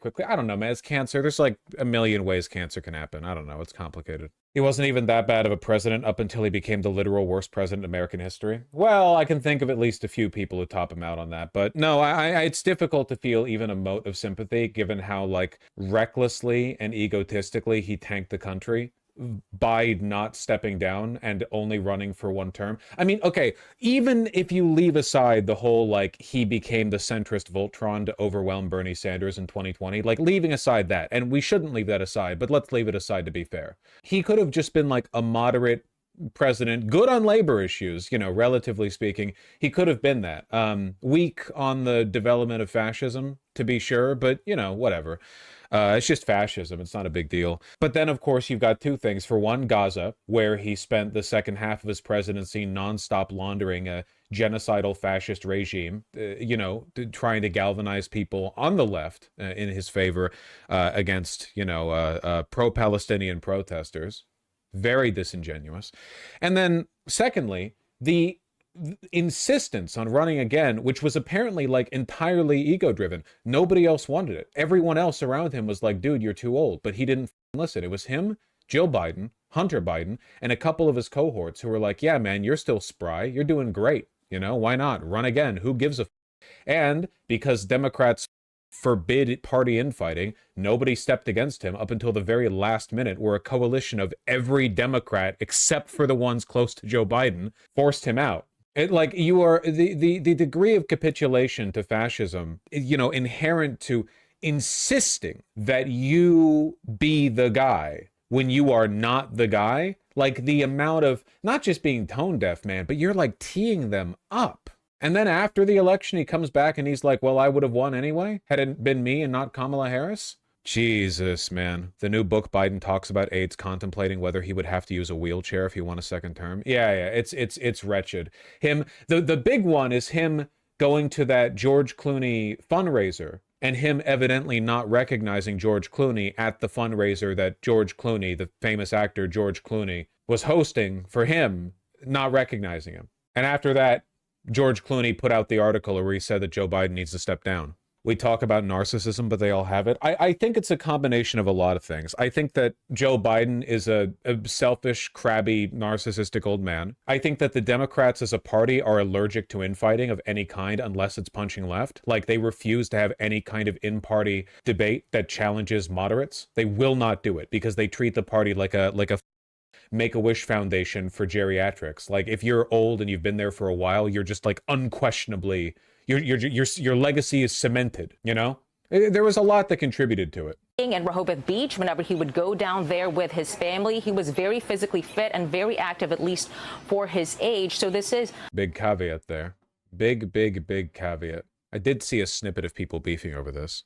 quickly. I don't know, man. It's cancer. There's like a million ways cancer can happen. I don't know. It's complicated. He wasn't even that bad of a president up until he became the literal worst president in American history. Well, I can think of at least a few people who top him out on that. But no, it's difficult to feel even a mote of sympathy given how like recklessly and egotistically he tanked the country by not stepping down and only running for one term. I mean, okay, even if you leave aside the whole, like, he became the centrist Voltron to overwhelm Bernie Sanders in 2020, like, leaving aside that, and we shouldn't leave that aside, but let's leave it aside to be fair. He could have just been, like, a moderate president, good on labor issues, you know, relatively speaking. He could have been that. Weak on the development of fascism, to be sure, but, you know, whatever. It's just fascism. It's not a big deal. But then, of course, you've got two things. For one, Gaza, where he spent the second half of his presidency nonstop laundering a genocidal fascist regime, you know, trying to galvanize people on the left in his favor against, you know, pro-Palestinian protesters. Very disingenuous. And then, secondly, the insistence on running again, which was apparently like entirely ego driven. Nobody else wanted it. Everyone else around him was like, dude, you're too old. But he didn't listen. It was him, Joe Biden, Hunter Biden, and a couple of his cohorts who were like, yeah, man, you're still spry. You're doing great. You know, why not? Run again. Who gives a And because Democrats forbid party infighting, nobody stepped against him up until the very last minute, where a coalition of every Democrat, except for the ones close to Joe Biden, forced him out. It, like, you are the degree of capitulation to fascism, you know, inherent to insisting that you be the guy when you are not the guy. Like, the amount of not just being tone deaf, man, but you're like teeing them up. And then after the election, he comes back and he's like, well, I would have won anyway had it been me and not Kamala Harris. Jesus, man. The new book, Biden talks about AIDS, contemplating whether he would have to use a wheelchair if he won a second term. Yeah, it's wretched. The big one is him going to that George Clooney fundraiser and him evidently not recognizing George Clooney at the fundraiser that George Clooney, the famous actor George Clooney, was hosting for him, not recognizing him. And after that, George Clooney put out the article where he said that Joe Biden needs to step down. We talk about narcissism, but they all have it. I think it's a combination of a lot of things. I think that Joe Biden is a selfish, crabby, narcissistic old man. I think that the Democrats as a party are allergic to infighting of any kind unless it's punching left. Like, they refuse to have any kind of in-party debate that challenges moderates. They will not do it because they treat the party like a Make-A-Wish Foundation for geriatrics. Like, if you're old and you've been there for a while, you're just like unquestionably, your legacy is cemented, you know? There was a lot that contributed to it. In Rehoboth Beach, whenever he would go down there with his family, he was very physically fit and very active, at least for his age. So this is big caveat there. Big caveat. I did see a snippet of people beefing over this.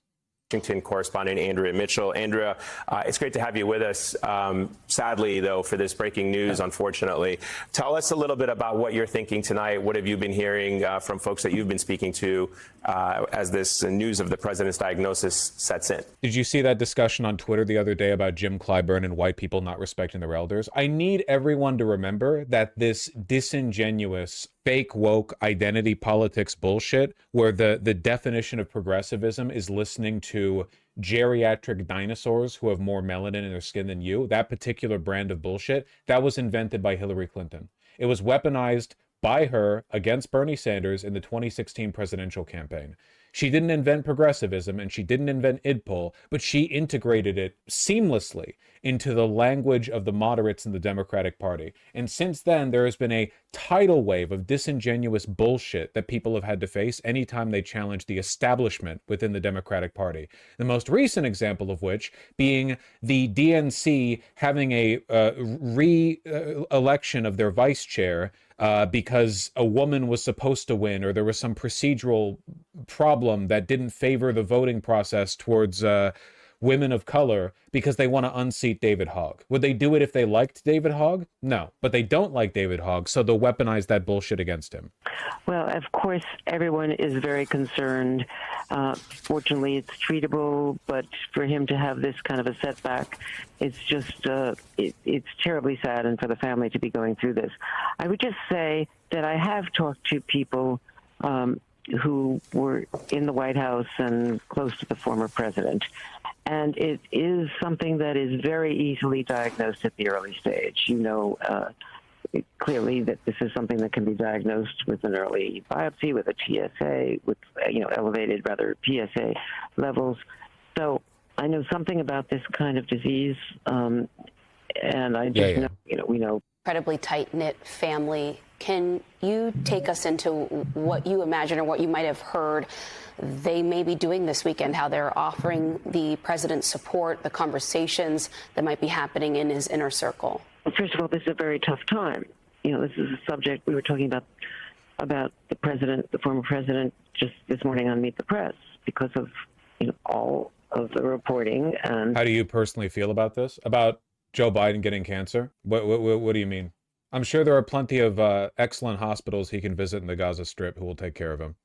Washington correspondent Andrea Mitchell. Andrea, it's great to have you with us. Sadly, though, for this breaking news, unfortunately. Tell us a little bit about what you're thinking tonight. What have you been hearing from folks that you've been speaking to as this news of the president's diagnosis sets in? Did you see that discussion on Twitter the other day about Jim Clyburn and white people not respecting their elders? I need everyone to remember that this disingenuous, fake woke identity politics bullshit, where the definition of progressivism is listening to geriatric dinosaurs who have more melanin in their skin than you, that particular brand of bullshit, that was invented by Hillary Clinton. It was weaponized by her against Bernie Sanders in the 2016 presidential campaign. She didn't invent progressivism and she didn't invent IDPOL, but she integrated it seamlessly into the language of the moderates in the Democratic Party. And since then, there has been a tidal wave of disingenuous bullshit that people have had to face anytime they challenge the establishment within the Democratic Party. The most recent example of which being the DNC having a re-election of their vice chair because a woman was supposed to win, or there was some procedural problem that didn't favor the voting process towards women of color because they want to unseat David Hogg. Would they do it if they liked David Hogg? No, but they don't like David Hogg, so they'll weaponize that bullshit against him. Well, of course, everyone is very concerned. Fortunately, it's treatable, but for him to have this kind of a setback, it's just, it's terribly sad, and for the family to be going through this. I would just say that I have talked to people who were in the White House and close to the former president. And it is something that is very easily diagnosed at the early stage. Clearly that this is something that can be diagnosed with an early biopsy, with a TSA, with elevated rather PSA levels. So I know something about this kind of disease, and I just know, we know. Incredibly tight-knit family. Can you take us into what you imagine or what you might have heard they may be doing this weekend, how they're offering the president's support, the conversations that might be happening in his inner circle? Well, first of all, this is a very tough time. This is a subject we were talking about the president, the former president, just this morning on Meet the Press because of all of the reporting. And how do you personally feel about this? About Joe Biden getting cancer? What do you mean? I'm sure there are plenty of excellent hospitals he can visit in the Gaza Strip who will take care of him.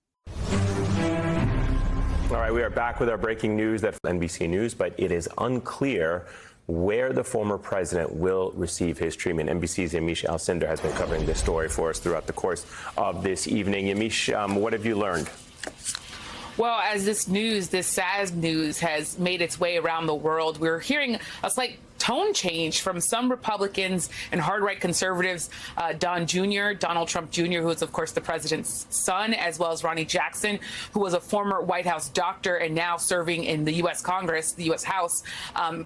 All right, we are back with our breaking news. That's NBC News, but it is unclear where the former president will receive his treatment. NBC's Yamiche Alcindor has been covering this story for us throughout the course of this evening. Yamiche, what have you learned? Well, as this sad news has made its way around the world, we're hearing a slight tone change from some Republicans and hard-right conservatives, Donald Trump Jr., who is, of course, the president's son, as well as Ronnie Jackson, who was a former White House doctor and now serving in the U.S. Congress, the U.S. House,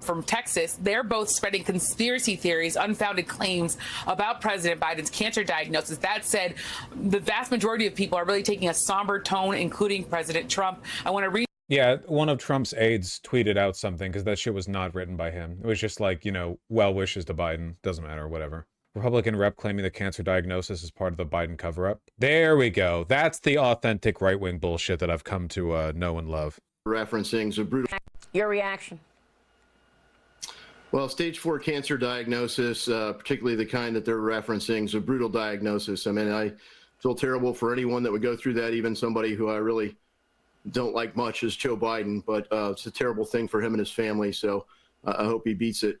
from Texas. They're both spreading conspiracy theories, unfounded claims about President Biden's cancer diagnosis. That said, the vast majority of people are really taking a somber tone, including President Trump. I want to read. Yeah, one of Trump's aides tweeted out something because that shit was not written by him. It was just like, well wishes to Biden. Doesn't matter, whatever. Republican rep claiming the cancer diagnosis is part of the Biden cover-up. There we go. That's the authentic right-wing bullshit that I've come to know and love. Referencing Zabrutal. Your reaction? Well, stage 4 cancer diagnosis, particularly the kind that they're referencing, is a brutal diagnosis. I mean, I feel terrible for anyone that would go through that, even somebody who I really don't like much as Joe Biden, but it's a terrible thing for him and his family. So I hope he beats it.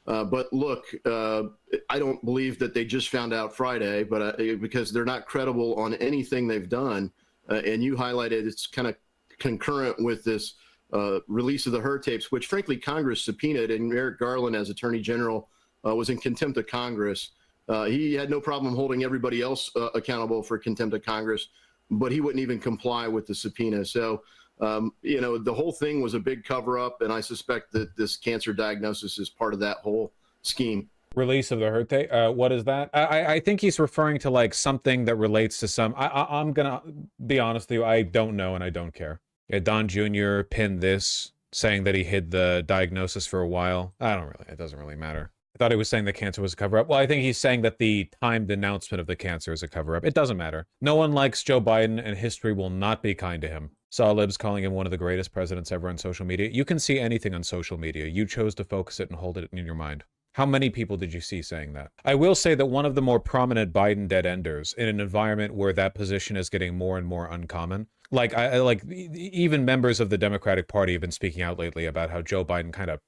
But look, I don't believe that they just found out Friday, but because they're not credible on anything they've done. And you highlighted it's kind of concurrent with this release of the Hur tapes, which frankly Congress subpoenaed, and Merrick Garland as Attorney General was in contempt of Congress. He had no problem holding everybody else accountable for contempt of Congress, but he wouldn't even comply with the subpoena. So, the whole thing was a big cover up, and I suspect that this cancer diagnosis is part of that whole scheme. Release of the Hur tape? What is that? I think he's referring to like something that relates to some. I'm gonna be honest with you. I don't know, and I don't care. Yeah, Don Jr. pinned this, saying that he hid the diagnosis for a while. It doesn't really matter. I thought he was saying the cancer was a cover-up. Well, I think he's saying that the timed announcement of the cancer is a cover-up. It doesn't matter. No one likes Joe Biden, and history will not be kind to him. Saw libs calling him one of the greatest presidents ever on social media. You can see anything on social media. You chose to focus it and hold it in your mind. How many people did you see saying that? I will say that one of the more prominent Biden dead-enders in an environment where that position is getting more and more uncommon, even members of the Democratic Party have been speaking out lately about how Joe Biden kind of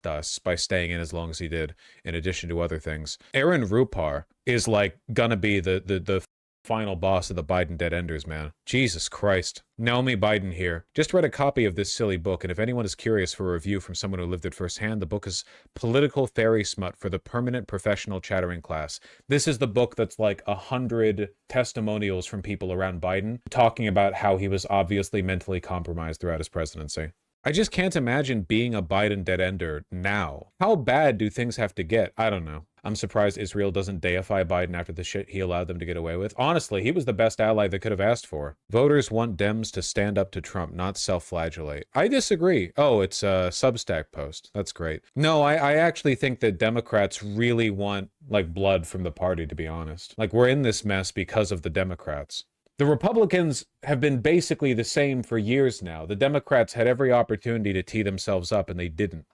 us by staying in as long as he did, in addition to other things. Aaron Rupar is gonna be the final boss of the Biden dead enders, man. Jesus Christ. Naomi Biden here. Just read a copy of this silly book, and if anyone is curious for a review from someone who lived it firsthand, the book is Political Fairy Smut for the Permanent Professional Chattering Class. This is the book that's 100 testimonials from people around Biden talking about how he was obviously mentally compromised throughout his presidency. I just can't imagine being a Biden dead-ender now. How bad do things have to get? I don't know. I'm surprised Israel doesn't deify Biden after the shit he allowed them to get away with. Honestly, he was the best ally they could have asked for. Voters want Dems to stand up to Trump, not self-flagellate. I disagree. Oh, it's a Substack post. That's great. No, I actually think that Democrats really want, blood from the party, to be honest. We're in this mess because of the Democrats. The Republicans have been basically the same for years now. The Democrats had every opportunity to tee themselves up, and they didn't.